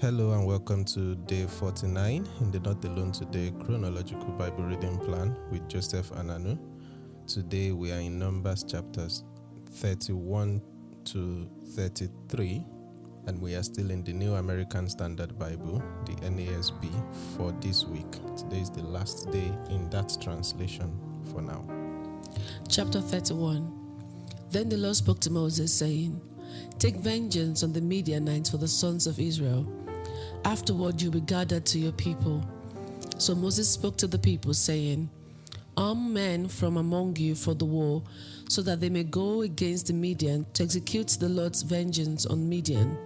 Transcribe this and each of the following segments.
Hello and welcome to day 49 in the Not Alone Today Chronological Bible Reading Plan with Joseph and Anu. Today we are in Numbers chapters 31 to 33 and we are still in the New American Standard Bible, the NASB, for this week. Today is the last day in that translation for now. Chapter 31. Then the Lord spoke to Moses, saying, "Take vengeance on the Midianites for the sons of Israel. Afterward you will be gathered to your people." So Moses spoke to the people, saying, "Arm men from among you for the war, so that they may go against the Midian to execute the Lord's vengeance on Midian.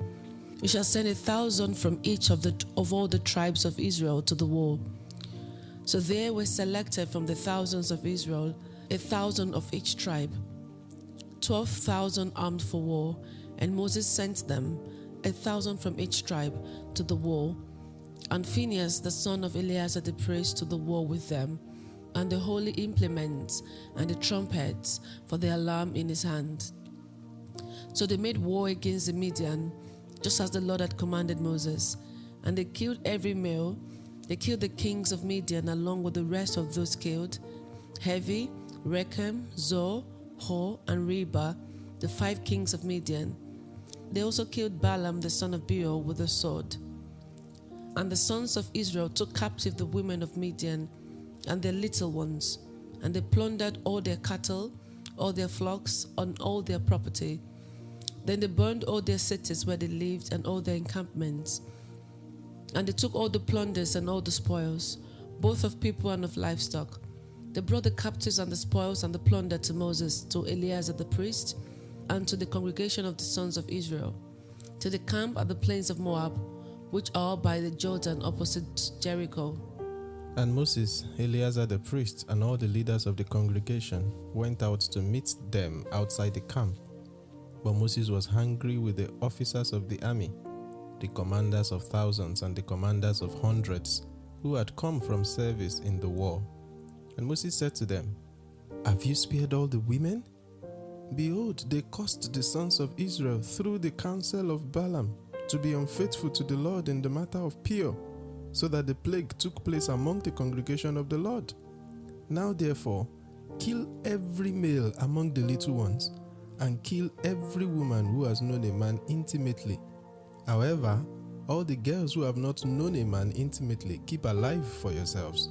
You shall send 1,000 from each of all the tribes of Israel to the war." So there were selected from the thousands of Israel 1,000 of each tribe, 12,000 armed for war, and Moses sent them 1,000 from each tribe to the war, and Phinehas the son of Eleazar the priest to the war with them, and the holy implements and the trumpets for the alarm in his hand. So they made war against the Midian, just as the Lord had commanded Moses, and they killed every male. They killed the kings of Midian along with the rest of those killed, Hevi, Rechem, Zor, Hor, and Reba, the 5 kings of Midian. They also killed Balaam the son of Beor with a sword. And the sons of Israel took captive the women of Midian and their little ones, and they plundered all their cattle, all their flocks, and all their property. Then they burned all their cities where they lived and all their encampments. And they took all the plunders and all the spoils, both of people and of livestock. They brought the captives and the spoils and the plunder to Moses, to Eleazar the priest, and to the congregation of the sons of Israel, to the camp at the plains of Moab, which are by the Jordan opposite Jericho. And Moses, Eleazar the priest, and all the leaders of the congregation went out to meet them outside the camp. But Moses was angry with the officers of the army, the commanders of thousands and the commanders of hundreds, who had come from service in the war. And Moses said to them, "Have you spared all the women? Behold, they caused the sons of Israel through the counsel of Balaam to be unfaithful to the Lord in the matter of Peor, so that the plague took place among the congregation of the Lord. Now therefore, kill every male among the little ones, and kill every woman who has known a man intimately. However, all the girls who have not known a man intimately keep alive for yourselves.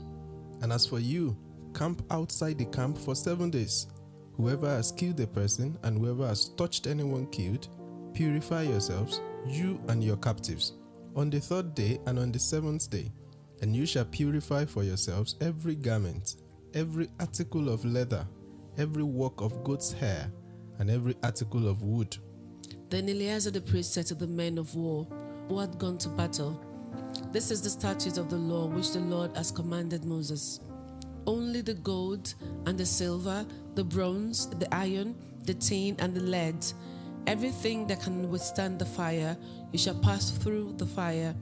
And as for you, camp outside the camp for 7 days. Whoever has killed a person and whoever has touched anyone killed, purify yourselves, you and your captives, on the 3rd day and on the 7th day. And you shall purify for yourselves every garment, every article of leather, every work of goat's hair, and every article of wood." Then Eleazar the priest said to the men of war who had gone to battle, "This is the statute of the law which the Lord has commanded Moses. Only the gold and the silver, the bronze, the iron, the tin, and the lead, everything that can withstand the fire, you shall pass through the fire,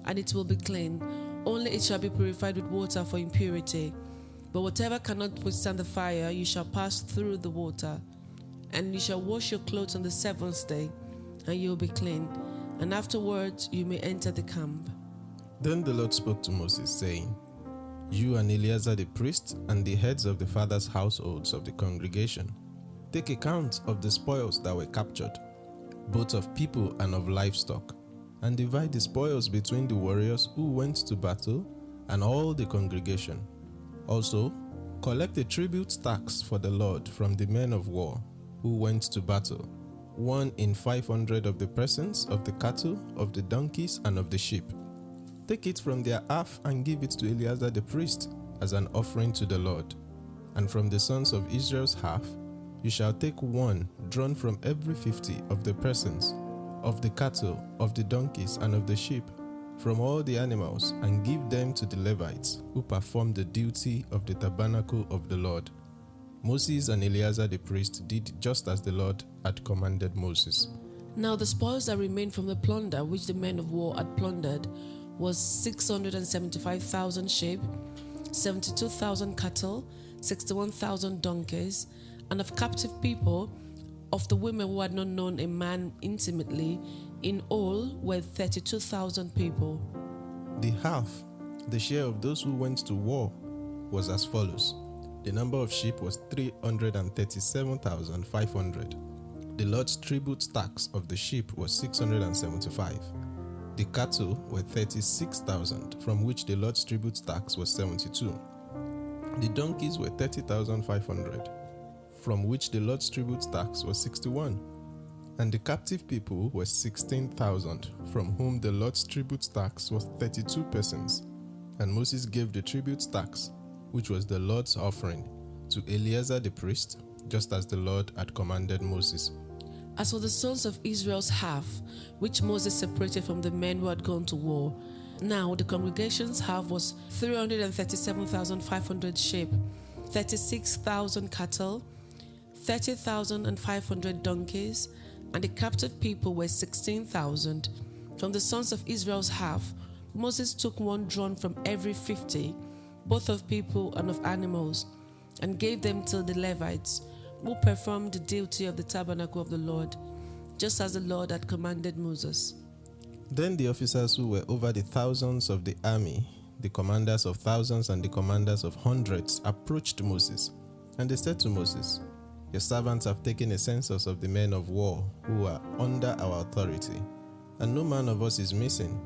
and it will be clean. Only it shall be purified with water for impurity. But whatever cannot withstand the fire, you shall pass through the water. And you shall wash your clothes on the 7th day, and you will be clean. And afterwards you may enter the camp." Then the Lord spoke to Moses, saying, "You and Eleazar the priest and the heads of the fathers' households of the congregation, take account of the spoils that were captured, both of people and of livestock, and divide the spoils between the warriors who went to battle and all the congregation. Also, collect a tribute tax for the Lord from the men of war who went to battle, 1 in 500 of the persons, of the cattle, of the donkeys, and of the sheep. Take it from their half and give it to Eleazar the priest as an offering to the Lord. And from the sons of Israel's half, you shall take 1 drawn from every 50 of the persons, of the cattle, of the donkeys, and of the sheep, from all the animals, and give them to the Levites, who perform the duty of the tabernacle of the Lord." Moses and Eleazar the priest did just as the Lord had commanded Moses. Now the spoils that remained from the plunder which the men of war had plundered was 675,000 sheep, 72,000 cattle, 61,000 donkeys, and of captive people Of the women who had not known a man intimately, in all were 32,000 people. The half, the share of those who went to war, was as follows. The number of sheep was 337,500. The Lord's tribute tax of the sheep was 675. The cattle were 36,000, from which the Lord's tribute tax was 72. The donkeys were 30,500, from which the Lord's tribute tax was 61. And the captive people were 16,000, from whom the Lord's tribute tax was 32 persons. And Moses gave the tribute tax, which was the Lord's offering, to Eleazar the priest, just as the Lord had commanded Moses. As for the sons of Israel's half, which Moses separated from the men who had gone to war, now the congregation's half was 337,500 sheep, 36,000 cattle, 30,500 donkeys, and the captive people were 16,000. From the sons of Israel's half, Moses took one drawn from every 50, both of people and of animals, and gave them to the Levites, who performed the duty of the tabernacle of the Lord, just as the Lord had commanded Moses. Then the officers who were over the thousands of the army, the commanders of thousands and the commanders of hundreds, approached Moses, and they said to Moses, "Your servants have taken a census of the men of war who are under our authority, and no man of us is missing.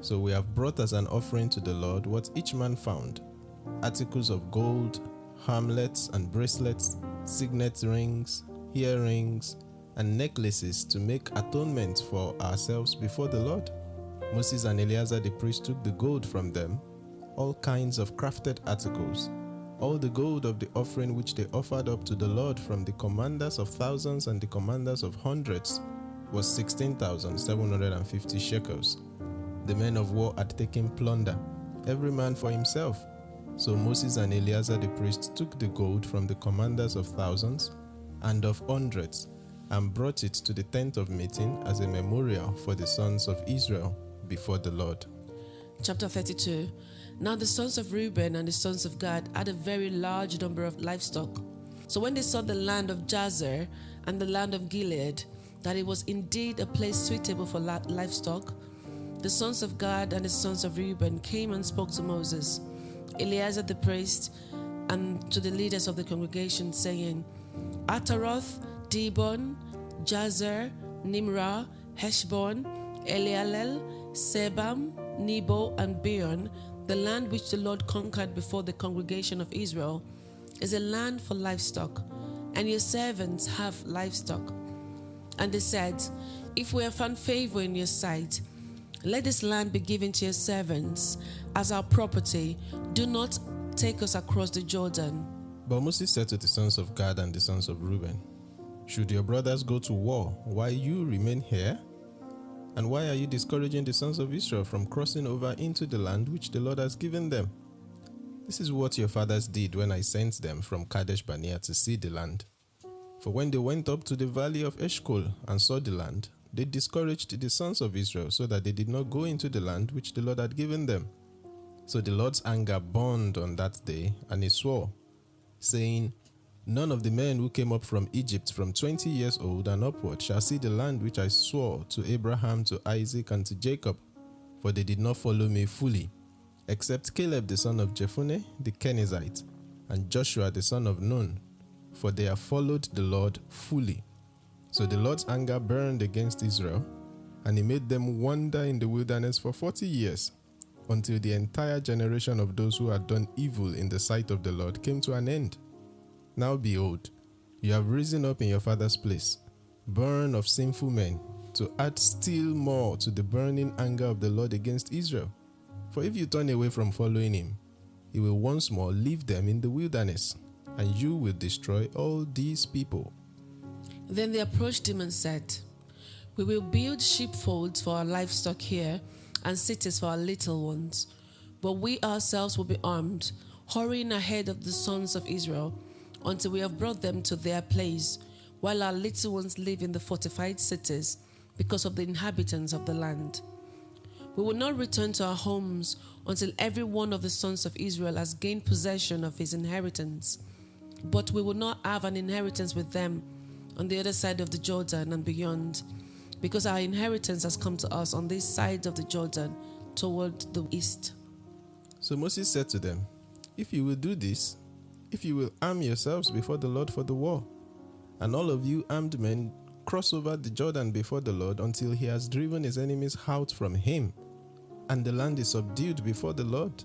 So we have brought as an offering to the Lord what each man found, articles of gold, armlets and bracelets, signet rings, earrings, and necklaces to make atonement for ourselves before the Lord." Moses and Eleazar the priest took the gold from them, all kinds of crafted articles, all the gold of the offering which they offered up to the Lord from the commanders of thousands and the commanders of hundreds was 16,750 shekels. The men of war had taken plunder, every man for himself. So Moses and Eleazar the priest took the gold from the commanders of thousands and of hundreds and brought it to the tent of meeting as a memorial for the sons of Israel before the Lord. Chapter 32. Now the sons of Reuben and the sons of Gad had a very large number of livestock. So when they saw the land of Jazer and the land of Gilead, that it was indeed a place suitable for livestock, the sons of Gad and the sons of Reuben came and spoke to Moses, Eleazar the priest, and to the leaders of the congregation, saying, Ataroth, Dibon, Jazer, Nimrah, Heshbon, Elealel, Sebam, Nebo, and Beon, the land which the Lord conquered before the congregation of Israel, is a land for livestock, and your servants have livestock. And they said, If we have found favor in your sight, let this land be given to your servants as our property. Do not take us across the Jordan. But Moses said to the sons of Gad and the sons of Reuben, Should your brothers go to war while you remain here? And why are you discouraging the sons of Israel from crossing over into the land which the Lord has given them? This is what your fathers did when I sent them from Kadesh Barnea to see the land. For when they went up to the valley of Eshcol and saw the land, they discouraged the sons of Israel so that they did not go into the land which the Lord had given them. So the Lord's anger burned on that day, and he swore, saying, None of the men who came up from Egypt from 20 years old and upward shall see the land which I swore to Abraham, to Isaac, and to Jacob, for they did not follow me fully, except Caleb the son of Jephunneh the Kenizzite, and Joshua the son of Nun, for they have followed the Lord fully. So the Lord's anger burned against Israel, and he made them wander in the wilderness for 40 years, until the entire generation of those who had done evil in the sight of the Lord came to an end. Now behold, you have risen up in your father's place, born of sinful men, to add still more to the burning anger of the Lord against Israel. For if you turn away from following him, he will once more leave them in the wilderness, and you will destroy all these people. Then they approached him and said, We will build sheepfolds for our livestock here, and cities for our little ones. But we ourselves will be armed, hurrying ahead of the sons of Israel, until we have brought them to their place, while our little ones live in the fortified cities, because of the inhabitants of the land. We will not return to our homes until every one of the sons of Israel has gained possession of his inheritance. But we will not have an inheritance with them on the other side of the Jordan and beyond, because our inheritance has come to us on this side of the Jordan toward the east. So Moses said to them, if you will do this, if you will arm yourselves before the Lord for the war, and all of you armed men cross over the Jordan before the Lord until he has driven his enemies out from him, and the land is subdued before the Lord,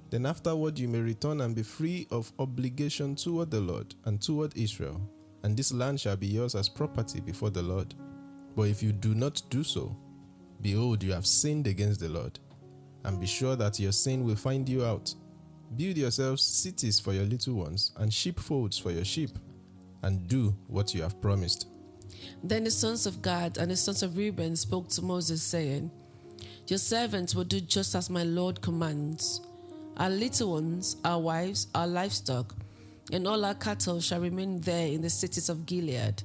then afterward you may return and be free of obligation toward the Lord and toward Israel, and this land shall be yours as property before the Lord. But if you do not do so, behold, you have sinned against the Lord, and be sure that your sin will find you out. Build yourselves cities for your little ones, and sheepfolds for your sheep, and do what you have promised. Then the sons of Gad and the sons of Reuben spoke to Moses, saying, your servants will do just as my Lord commands. Our little ones, our wives, our livestock, and all our cattle shall remain there in the cities of Gilead,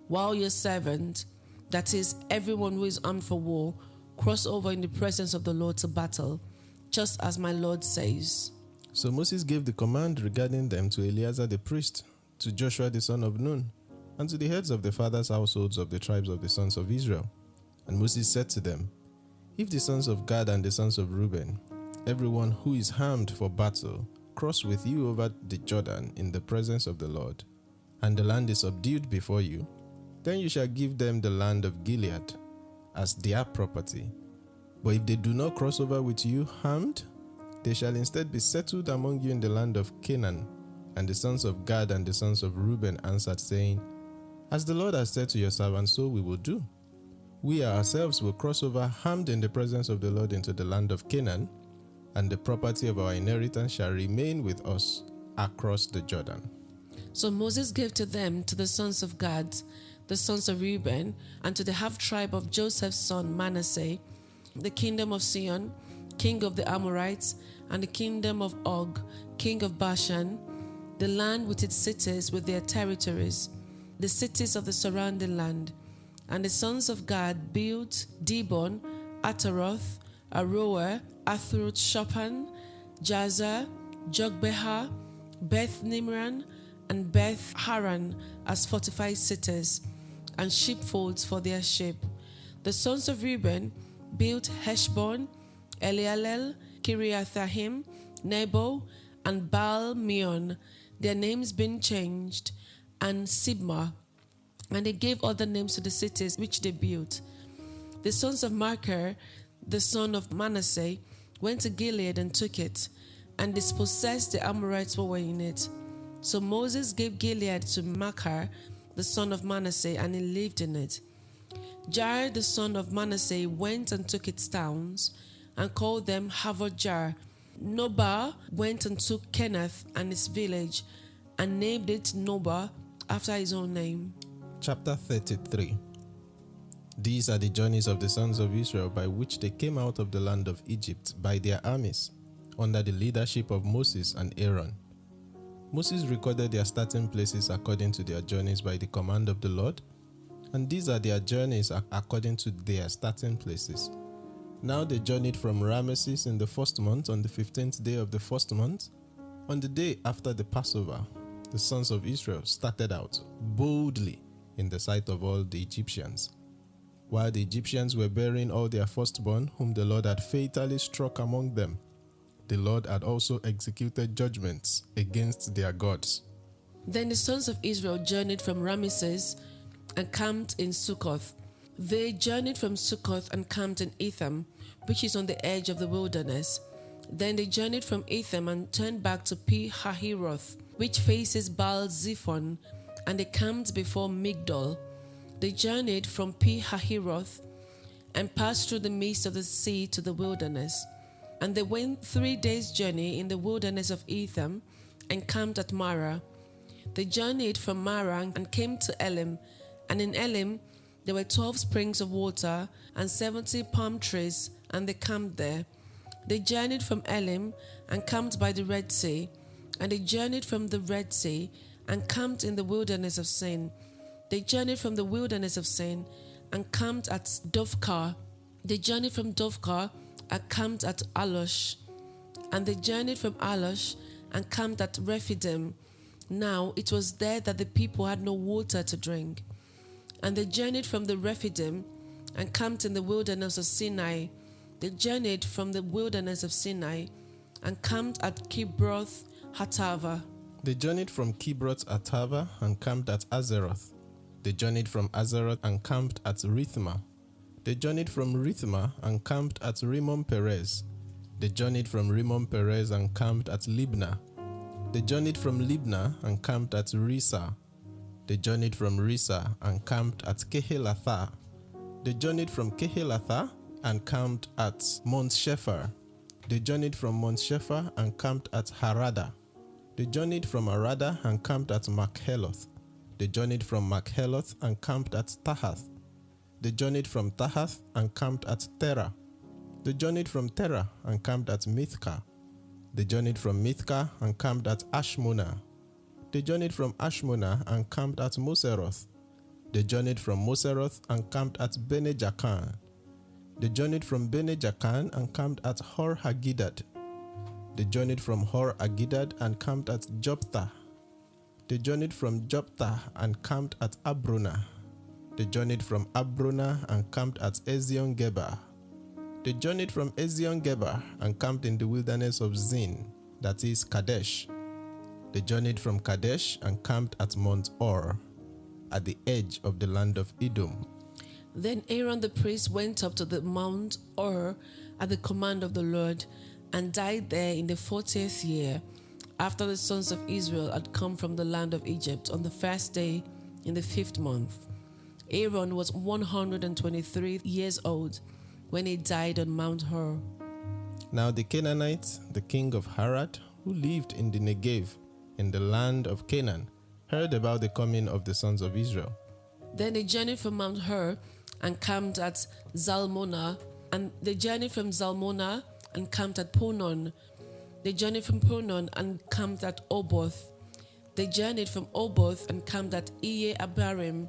while your servant, that is, everyone who is armed for war, cross over in the presence of the Lord to battle, just as my Lord says. So Moses gave the command regarding them to Eleazar the priest, to Joshua the son of Nun, and to the heads of the fathers' households of the tribes of the sons of Israel. And Moses said to them, if the sons of Gad and the sons of Reuben, everyone who is armed for battle, cross with you over the Jordan in the presence of the Lord, and the land is subdued before you, then you shall give them the land of Gilead as their property. But if they do not cross over with you armed, they shall instead be settled among you in the land of Canaan. And the sons of Gad and the sons of Reuben answered, saying, as the Lord has said to your servants, so we will do. We ourselves will cross over armed in the presence of the Lord into the land of Canaan, and the property of our inheritance shall remain with us across the Jordan. So Moses gave to them, to the sons of Gad, the sons of Reuben, and to the half-tribe of Joseph's son Manasseh, the kingdom of Sihon, king of the Amorites, and the kingdom of Og, king of Bashan, the land with its cities with their territories, the cities of the surrounding land. And the sons of Gad built Dibon, Ataroth, Aroer, Athroth Shophan, Jazer, Jogbeha, Beth Nimran, and Beth Haran as fortified cities, and sheepfolds for their sheep. The sons of Reuben built Heshbon, Elealel, Kiriathahim, Nebo, and Baal Meon, their names being changed, and Sibmah. And they gave other names to the cities which they built. The sons of Machir, the son of Manasseh, went to Gilead and took it, and dispossessed the Amorites who were in it. So Moses gave Gilead to Machir, the son of Manasseh, and he lived in it. Jair, the son of Manasseh, went and took its towns, and called them Havoth-Jair. Nobah went and took Kenath and its village, and named it Nobah after his own name. Chapter 33. These are the journeys of the sons of Israel by which they came out of the land of Egypt by their armies, under the leadership of Moses and Aaron. Moses recorded their starting places according to their journeys by the command of the Lord, and these are their journeys according to their starting places. Now they journeyed from Ramesses in the first month on the 15th day of the first month. On the day after the Passover, the sons of Israel started out boldly in the sight of all the Egyptians. While the Egyptians were burying all their firstborn, whom the Lord had fatally struck among them, the Lord had also executed judgments against their gods. Then the sons of Israel journeyed from Ramesses and camped in Succoth. They journeyed from Succoth and camped in Etham, which is on the edge of the wilderness. Then they journeyed from Etham and turned back to Pi-Hahiroth, which faces Baal-Zephon, and they camped before Migdol. They journeyed from Pi-Hahiroth and passed through the midst of the sea to the wilderness. And they went 3 days' journey in the wilderness of Etham and camped at Marah. They journeyed from Marah and came to Elim, and in Elim there were 12 springs of water and 70 palm trees, and they camped there. They journeyed from Elim and camped by the Red Sea, and they journeyed from the Red Sea and camped in the wilderness of Sin. They journeyed from the wilderness of Sin and camped at Dovkar. They journeyed from Dovkar and camped at Alosh. And they journeyed from Alosh and camped at Rephidim. Now it was there that the people had no water to drink. And they journeyed from the Rephidim and camped in the wilderness of Sinai. They journeyed from the wilderness of Sinai and camped at Kibroth Hatava. They journeyed from Kibroth Hatava and camped at Azeroth. They journeyed from Azeroth and camped at Rithma. They journeyed from Rithma and camped at Rimmon Perez. They journeyed from Rimmon Perez and camped at Libnah. They journeyed from Libnah and camped at Risa. They journeyed from Risa and camped at Kehelatha. They journeyed from Kehelatha and camped at Mount Shephar. They journeyed from Mount Shephar and camped at Harada. They journeyed from Harada and camped at Makheloth. They journeyed from Makheloth and camped at Tahath. They journeyed from Tahath and camped at Terah. They journeyed from Terah and camped at Mithka. They journeyed from Mithka and camped at Ashmona. They journeyed from Ashmona and camped at Moseroth. They journeyed from Moseroth and camped at Bene Jakan. They journeyed from Bene Jakan and camped at Hor Haggidgad. They journeyed from Hor Haggidgad and camped at Joptha. They journeyed from Joptha and camped at Abrona. They journeyed from Abrona and camped at Ezion Geber. They journeyed from Ezion Geber and camped in the wilderness of Zin, that is Kadesh. They journeyed from Kadesh and camped at Mount Or, at the edge of the land of Edom. Then Aaron the priest went up to the Mount Or at the command of the Lord and died there in the 40th year, after the sons of Israel had come from the land of Egypt on the first day in the 5th month. Aaron was 123 years old when he died on Mount Hor. Now the Canaanites, the king of Harad, who lived in the Negev, in the land of Canaan, heard about the coming of the sons of Israel. Then they journeyed from Mount Hor and camped at Zalmonah, and they journeyed from Zalmonah and camped at Punon. They journeyed from Punon and camped at Oboth. They journeyed from Oboth and camped at Iye Abarim,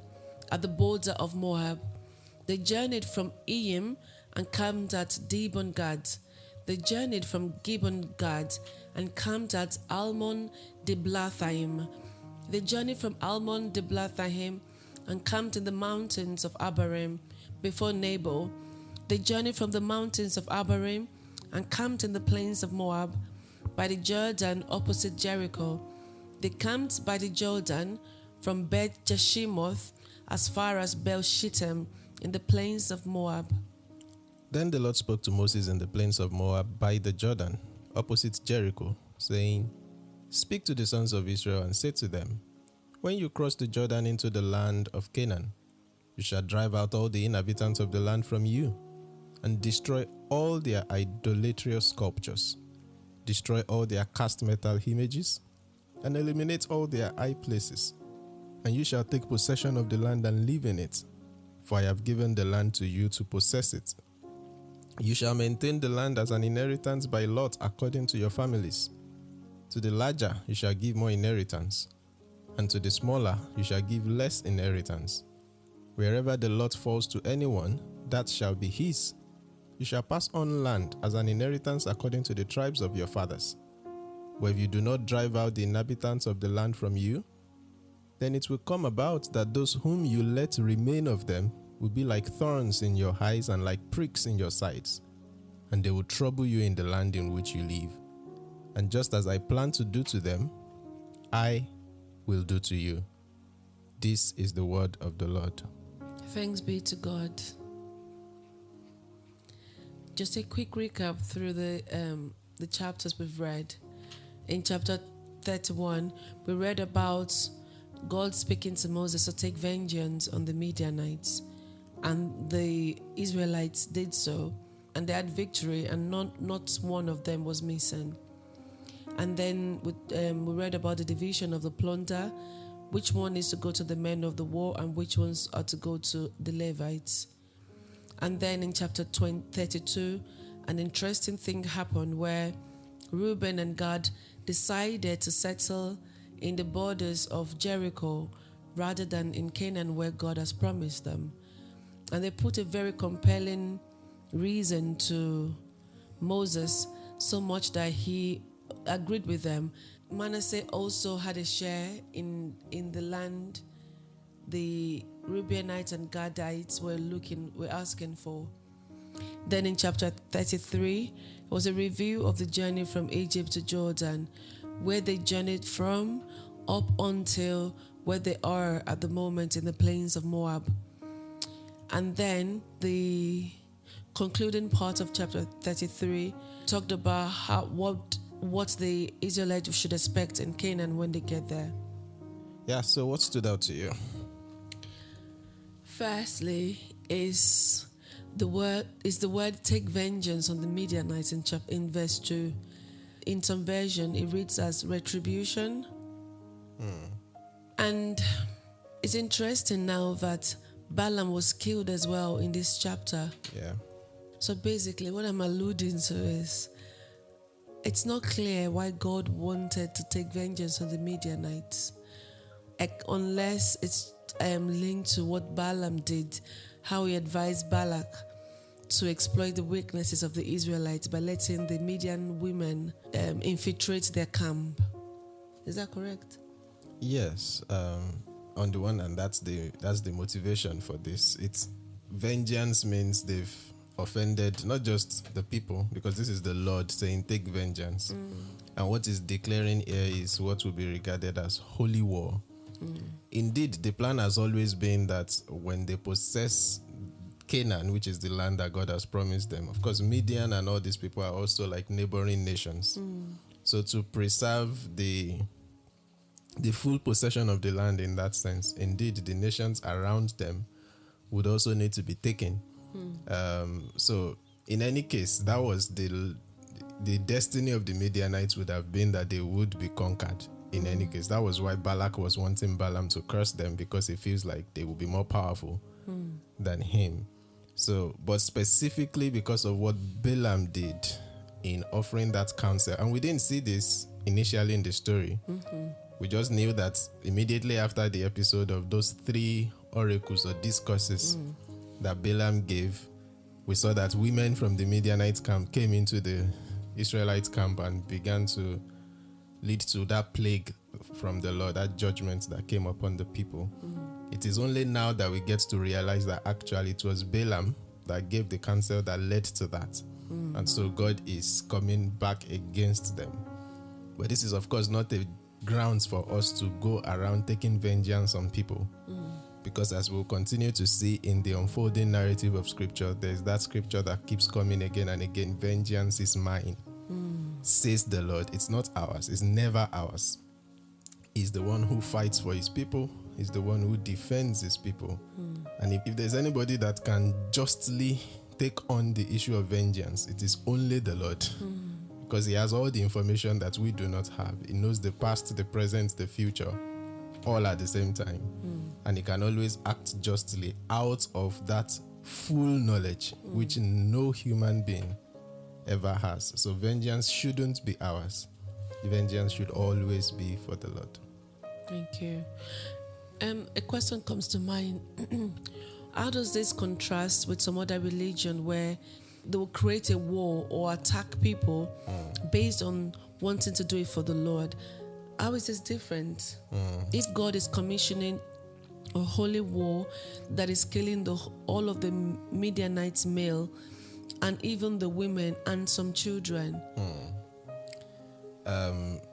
at the border of Moab. They journeyed from Iyim and camped at Dibon Gad. They journeyed from Gibbon Gad and camped at Almon Diblathaim. They journeyed from Almon Diblathaim and camped in the mountains of Abarim before Nebo. They journeyed from the mountains of Abarim and camped in the plains of Moab by the Jordan opposite Jericho. They camped by the Jordan from Beth Jeshimoth as far as Bel Shittim in the plains of Moab. Then the Lord spoke to Moses in the plains of Moab by the Jordan, opposite Jericho, saying, Speak to the sons of Israel and say to them, When you cross the Jordan into the land of Canaan, you shall drive out all the inhabitants of the land from you, and destroy all their idolatrous sculptures, destroy all their cast metal images, and eliminate all their high places. And you shall take possession of the land and live in it, for I have given the land to you to possess it. You shall maintain the land as an inheritance by lot according to your families. To the larger you shall give more inheritance, and to the smaller you shall give less inheritance. Wherever the lot falls to anyone, that shall be his. You shall pass on land as an inheritance according to the tribes of your fathers. But if you do not drive out the inhabitants of the land from you, then it will come about that those whom you let remain of them will be like thorns in your eyes and like pricks in your sides, and they will trouble you in the land in which you live. And just as I plan to do to them, I will do to you. This is the word of the Lord. Thanks be to God. Just a quick recap through the chapters we've read. In chapter 31, we read about God speaking to Moses to take vengeance on the Midianites, and the Israelites did so, and they had victory, and not one of them was missing. And then we read about the division of the plunder, which one is to go to the men of the war and which ones are to go to the Levites. And then in chapter 32, an interesting thing happened where Reuben and Gad decided to settle in the borders of Jericho rather than in Canaan where God has promised them. And they put a very compelling reason to Moses, so much that he agreed with them. Manasseh also had a share in the land the Reubenites and Gadites were asking for. Then in chapter 33 was a review of the journey from Egypt to Jordan, where they journeyed from up until where they are at the moment in the plains of Moab. And then the concluding part of chapter 33 talked about what the Israelites should expect in Canaan when they get there. Yeah, so what stood out to you? Firstly is the word take vengeance on the Midianites in verse 2. In some version it reads as retribution. And it's interesting now that Balaam was killed as well in this chapter. Yeah. So basically what I'm alluding to is it's not clear why God wanted to take vengeance on the Midianites, unless it's linked to what Balaam did, how he advised Balak to exploit the weaknesses of the Israelites by letting the Midian women infiltrate their camp. Is that correct? Yes. On the one hand, that's the motivation for this. It's vengeance means they've offended not just the people, because this is the Lord saying take vengeance. And what is declaring here is what will be regarded as holy war. Indeed, the plan has always been that when they possess Canaan, which is the land that God has promised them, of course Midian and all these people are also like neighboring nations. So to preserve the full possession of the land in that sense, indeed the nations around them would also need to be taken. So in any case, that was the destiny of the Midianites would have been that they would be conquered. In any case, that was why Balak was wanting Balaam to curse them, because he feels like they will be more powerful than him. So, but specifically because of what Balaam did in offering that counsel, and we didn't see this initially in the story. We just knew that immediately after the episode of those 3 oracles or discourses that Balaam gave, we saw that women from the Midianite camp came into the Israelite camp and began to lead to that plague from the Lord, that judgment that came upon the people. It is only now that we get to realize that actually it was Balaam that gave the counsel that led to that. And so God is coming back against them. But this is of course not a grounds for us to go around taking vengeance on people. Because as we'll continue to see in the unfolding narrative of scripture, there's that scripture that keeps coming again and again: vengeance is mine, says the Lord. It's not ours. It's never ours. He's the one who fights for his people. He's the one who defends his people. And if there's anybody that can justly take on the issue of vengeance, it is only the Lord. Because he has all the information that we do not have. He knows the past, the present, the future, all at the same time. And he can always act justly out of that full knowledge, which no human being ever has. So vengeance shouldn't be ours. Vengeance should always be for the Lord. Thank you. A question comes to mind. How does this contrast with some other religion where they will create a war or attack people based on wanting to do it for the Lord? How is this different? If God is commissioning a holy war that is killing all of the Midianites male and even the women and some children?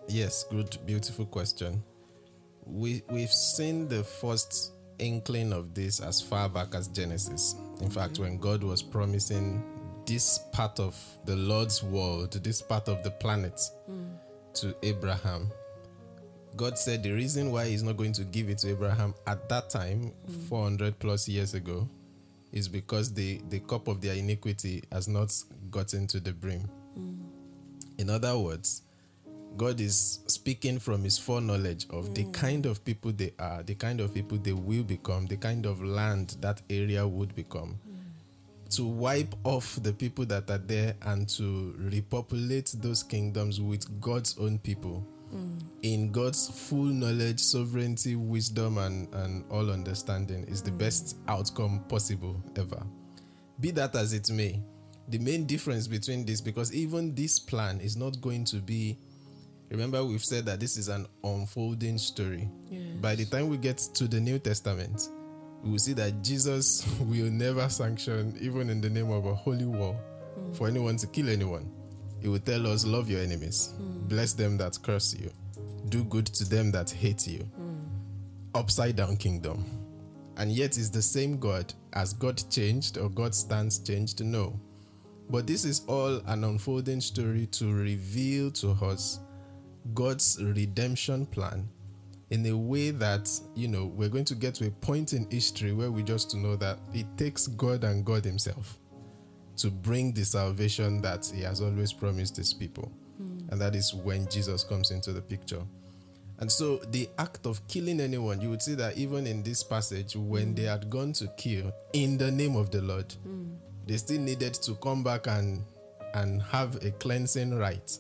Yes, good, beautiful question. We've seen the first inkling of this as far back as Genesis. In fact, when God was promising this part of the Lord's world, this part of the planet to Abraham, God said the reason why he's not going to give it to Abraham at that time, 400 plus years ago, is because the cup of their iniquity has not gotten to the brim. In other words, God is speaking from his foreknowledge of the kind of people they are, the kind of people they will become, the kind of land that area would become. To wipe off the people that are there and to repopulate those kingdoms with God's own people. In God's full knowledge, sovereignty, wisdom, and all understanding is the best outcome possible ever. Be that as it may, the main difference between this, because even this plan is not going to be Remember, we've said that this is an unfolding story. Yes. By the time we get to the New Testament, we will see that Jesus will never sanction, even in the name of a holy war, for anyone to kill anyone. He will tell us, love your enemies, bless them that curse you, do good to them that hate you. Upside down kingdom. And yet is the same God. As God changed or God's stance changed? No. But this is all an unfolding story to reveal to us God's redemption plan in a way that, we're going to get to a point in history where we just know that it takes God and God himself to bring the salvation that he has always promised his people. And that is when Jesus comes into the picture. And so the act of killing anyone, you would see that even in this passage, when they had gone to kill in the name of the Lord, they still needed to come back and have a cleansing rite,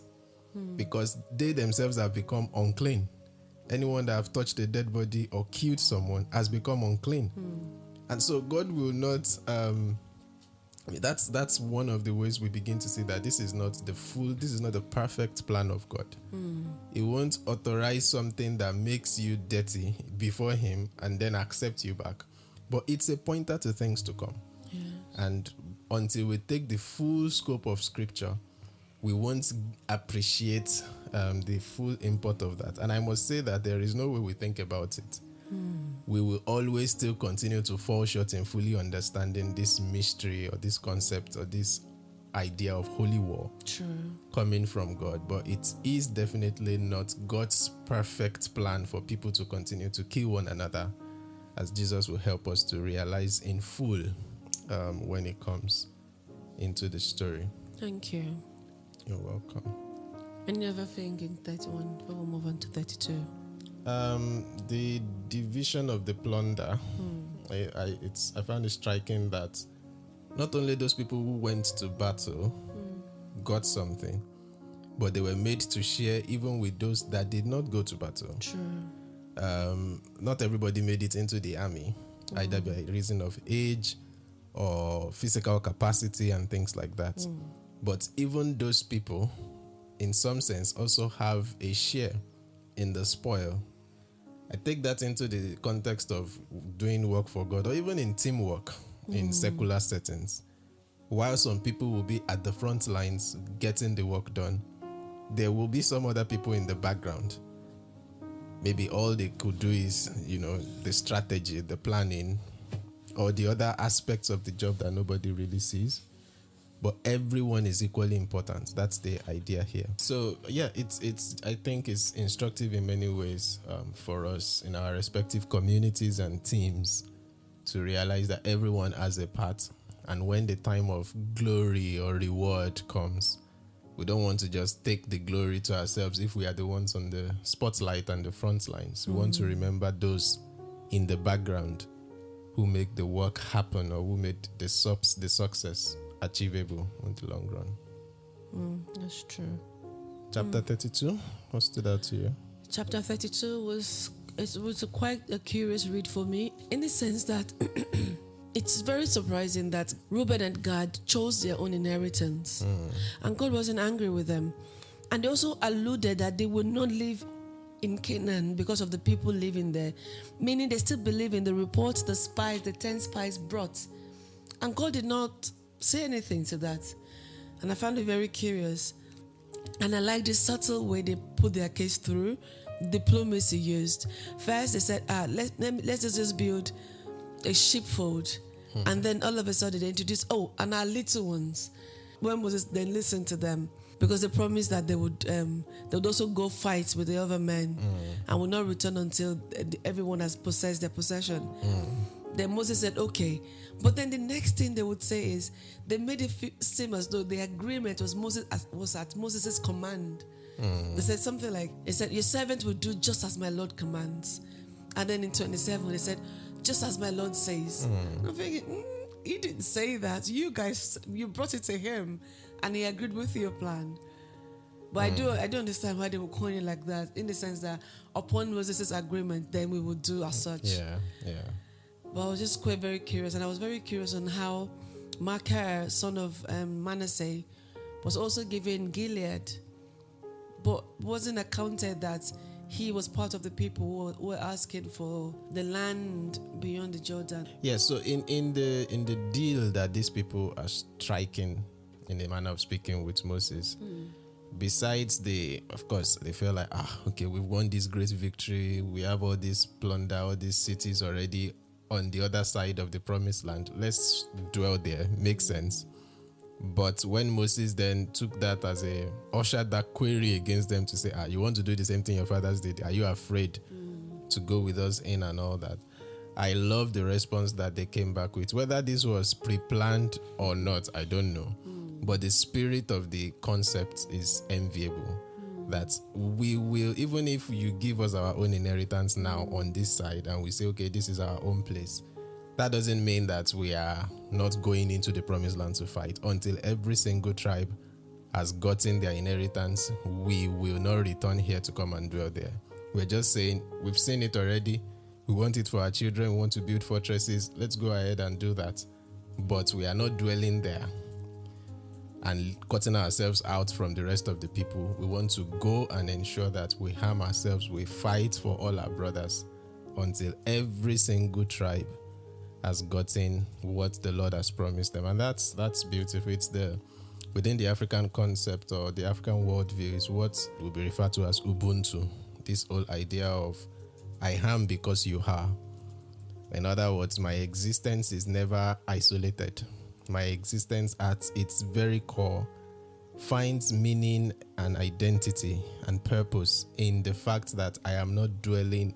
because they themselves have become unclean. Anyone that have touched a dead body or killed someone has become unclean. And so God will not... That's one of the ways we begin to see that this is not the perfect plan of God. He won't authorize something that makes you dirty before him and then accept you back. But it's a pointer to things to come. Yes. And until we take the full scope of scripture, we won't appreciate the full import of that. And I must say that there is no way we think about it. We will always still continue to fall short in fully understanding this mystery or this concept or this idea of holy war. True. Coming from God. But it is definitely not God's perfect plan for people to continue to kill one another, as Jesus will help us to realize in full when it comes into the story. Thank you. You're welcome. Any other thing in 31 before we move on to 32? The division of the plunder. I found it striking that not only those people who went to battle got something, but they were made to share even with those that did not go to battle. True. Not everybody made it into the army, either by reason of age or physical capacity and things like that. But even those people, in some sense, also have a share in the spoil. I take that into the context of doing work for God, or even in teamwork in secular settings. While some people will be at the front lines getting the work done, there will be some other people in the background. Maybe all they could do is, the strategy, the planning, or the other aspects of the job that nobody really sees. But everyone is equally important. That's the idea here. So yeah, I think it's instructive in many ways for us in our respective communities and teams to realize that everyone has a part. And when the time of glory or reward comes, we don't want to just take the glory to ourselves if we are the ones on the spotlight and the front lines. We want to remember those in the background who make the work happen, or who made the success achievable in the long run. That's true. Chapter 32, what stood out to you? Chapter 32 was quite a curious read for me, in the sense that it's very surprising that Reuben and Gad chose their own inheritance, and God wasn't angry with them. And they also alluded that they would not live in Canaan because of the people living there, meaning they still believe in the reports the 10 spies brought. And God did not say anything to that. And I found it very curious. And I like the subtle way they put their case through, diplomacy used. First, they said, let's just build a sheepfold. And then all of a sudden they introduced, and our little ones. When Moses then listened to them, because they promised that they would also go fight with the other men and would not return until everyone has possessed their possession. Then Moses said, okay. But then the next thing they would say is, they made it seem as though the agreement was at Moses' command. They said something like, they said, your servant will do just as my Lord commands. And then in 27, they said, just as my Lord says. I'm thinking, he didn't say that. You guys, you brought it to him and he agreed with your plan. But I do understand why they would coin it like that, in the sense that upon Moses' agreement, then we would do as such. Yeah. But I was just quite very curious, and I was very curious on how Machir, son of Manasseh, was also given Gilead, but wasn't accounted that he was part of the people who were asking for the land beyond the Jordan. Yeah, so in the deal that these people are striking, in a manner of speaking, with Moses, besides of course, they feel like, okay, we've won this great victory. We have all this plunder, all these cities already on the other side of the promised land. Let's dwell there. Makes sense. But when Moses then took that ushered that query against them to say, you want to do the same thing your fathers did? Are you afraid to go with us in and all that? I love the response that they came back with. Whether this was pre-planned or not, I don't know. But the spirit of the concept is enviable. That we will, even if you give us our own inheritance now on this side and we say, okay, this is our own place, that doesn't mean that we are not going into the promised land to fight. Until every single tribe has gotten their inheritance, we will not return here to come and dwell there. We're just saying, we've seen it already. We want it for our children. We want to build fortresses. Let's go ahead and do that. But we are not dwelling there and cutting ourselves out from the rest of the people. We want to go and ensure that we harm ourselves. We fight for all our brothers until every single tribe has gotten what the Lord has promised them. And that's beautiful. It's within the African concept or the African worldview is what will be referred to as Ubuntu. This whole idea of I am because you are. In other words, my existence is never isolated. My existence at its very core finds meaning and identity and purpose in the fact that I am not dwelling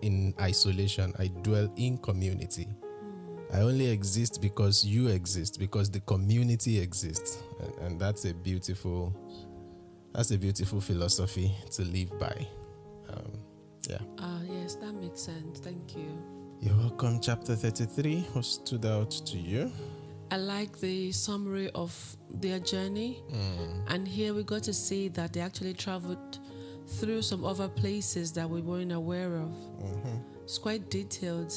in isolation. I dwell in community. I only exist because you exist, because the community exists. And that's a beautiful philosophy to live by. Yes, that makes sense. Thank you. You're welcome. Chapter 33, what stood out to you? I like the summary of their journey. And here we got to see that they actually traveled through some other places that we weren't aware of. It's quite detailed.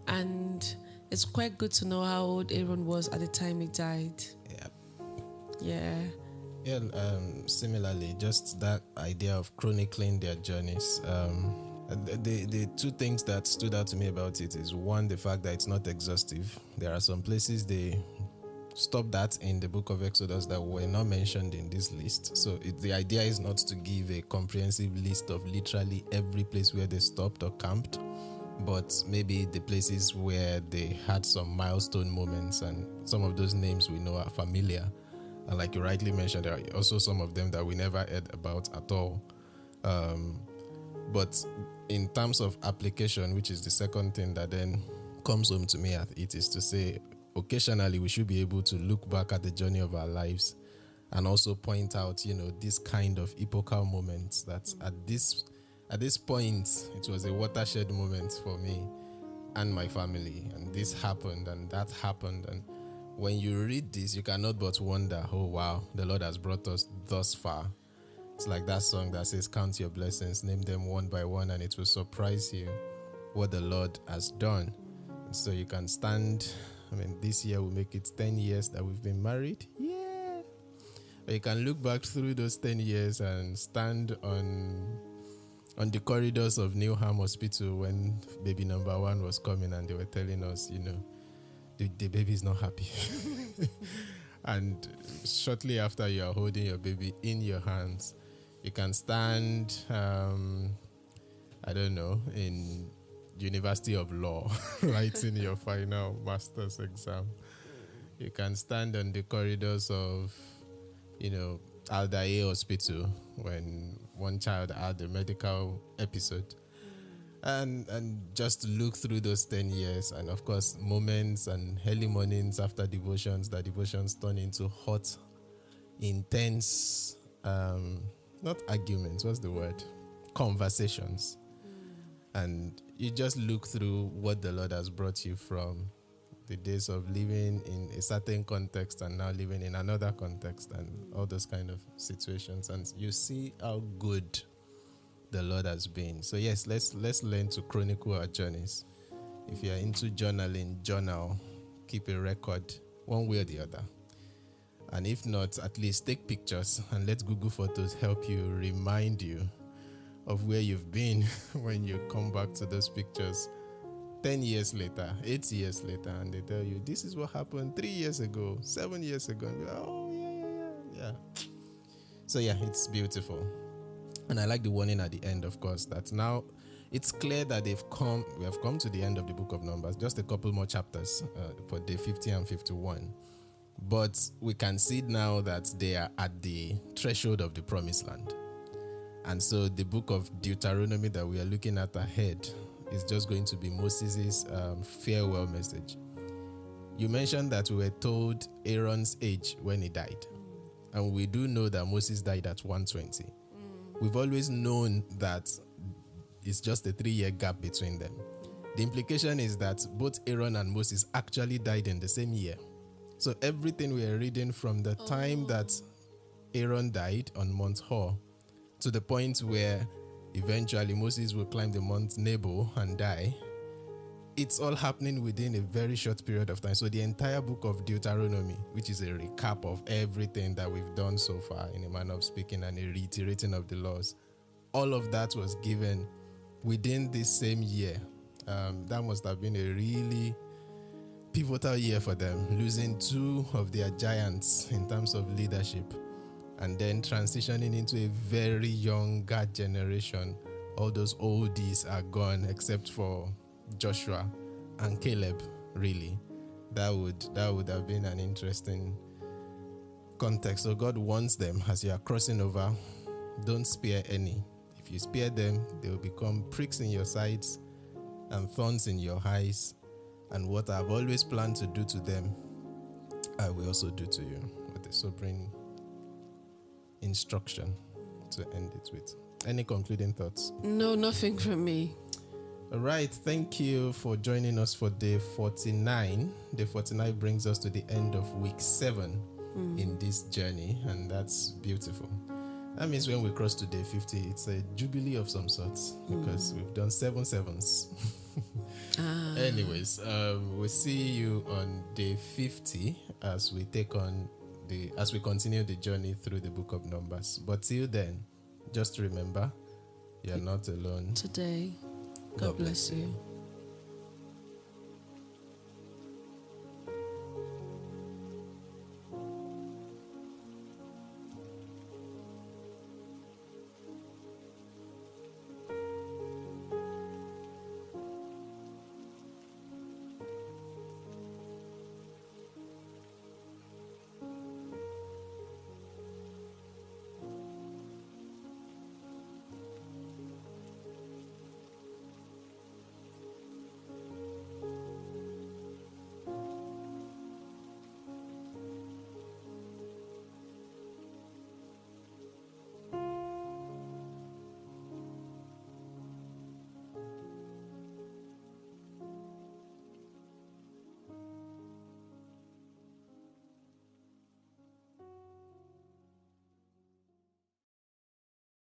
And it's quite good to know how old Aaron was at the time he died. Yeah. Yeah, similarly, just that idea of chronicling their journeys. The two things that stood out to me about it is, one, the fact that it's not exhaustive. There are some places they stopped that in the book of Exodus that were not mentioned in this list. So the idea is not to give a comprehensive list of literally every place where they stopped or camped, but maybe the places where they had some milestone moments, and some of those names we know are familiar. And like you rightly mentioned, there are also some of them that we never heard about at all. But in terms of application, which is the second thing that then comes home to me, it is to say, occasionally we should be able to look back at the journey of our lives and also point out, this kind of epochal moments that at this point, it was a watershed moment for me and my family. And this happened and that happened. And when you read this, you cannot but wonder, oh, wow, the Lord has brought us thus far. It's like that song that says, count your blessings, name them one by one, and it will surprise you what the Lord has done. So you can stand, this year will make it 10 years that we've been married. Yeah. But you can look back through those 10 years and stand on the corridors of Newham Hospital when baby number 1 was coming and they were telling us, the baby is not happy. And shortly after you are holding your baby in your hands, you can stand, in University of Law, writing your final master's exam. You can stand on the corridors of, Aldaye Hospital when one child had a medical episode. And just look through those 10 years, and of course moments and early mornings after devotions, that devotions turn into hot, intense, not arguments, what's the word? Conversations. And you just look through what the Lord has brought you from the days of living in a certain context and now living in another context and all those kind of situations. And you see how good the Lord has been. So yes, let's learn to chronicle our journeys. If you're into journaling, journal, keep a record one way or the other. And if not, at least take pictures and let Google Photos help you, remind you of where you've been when you come back to those pictures 10 years later, 8 years later, and they tell you this is what happened 3 years ago, 7 years ago, and you're like, oh yeah. So yeah, it's beautiful. And I like the warning at the end, of course, that now it's clear that we have come to the end of the book of Numbers, just a couple more chapters for day 50 and 51. But we can see now that they are at the threshold of the promised land. And so the book of Deuteronomy that we are looking at ahead is just going to be Moses' farewell message. You mentioned that we were told Aaron's age when he died. And we do know that Moses died at 120. We've always known that it's just a 3-year gap between them. The implication is that both Aaron and Moses actually died in the same year. So everything we are reading from the time that Aaron died on Mount Hor to the point where eventually Moses will climb the Mount Nebo and die, it's all happening within a very short period of time. So the entire book of Deuteronomy, which is a recap of everything that we've done so far in a manner of speaking and a reiterating of the laws, all of that was given within this same year. That must have been a really pivotal year for them, losing 2 of their giants in terms of leadership, and then transitioning into a very younger generation. All those oldies are gone except for Joshua and Caleb. Really, that would have been an interesting context. So God warns them, as you are crossing over, don't spare any. If you spare them, they will become pricks in your sides and thorns in your eyes. And what I've always planned to do to them, I will also do to you, with a sobering instruction to end it with. Any concluding thoughts? No, nothing from me. All right, thank you for joining us for day 49. Day 49 brings us to the end of week 7 in this journey, and that's beautiful. That means when we cross to day 50, it's a jubilee of some sorts, because we've done 7 sevens. Anyways, we'll see you on day 50 as we continue the journey through the book of Numbers. But till then, just remember, you're not alone Today, God bless you.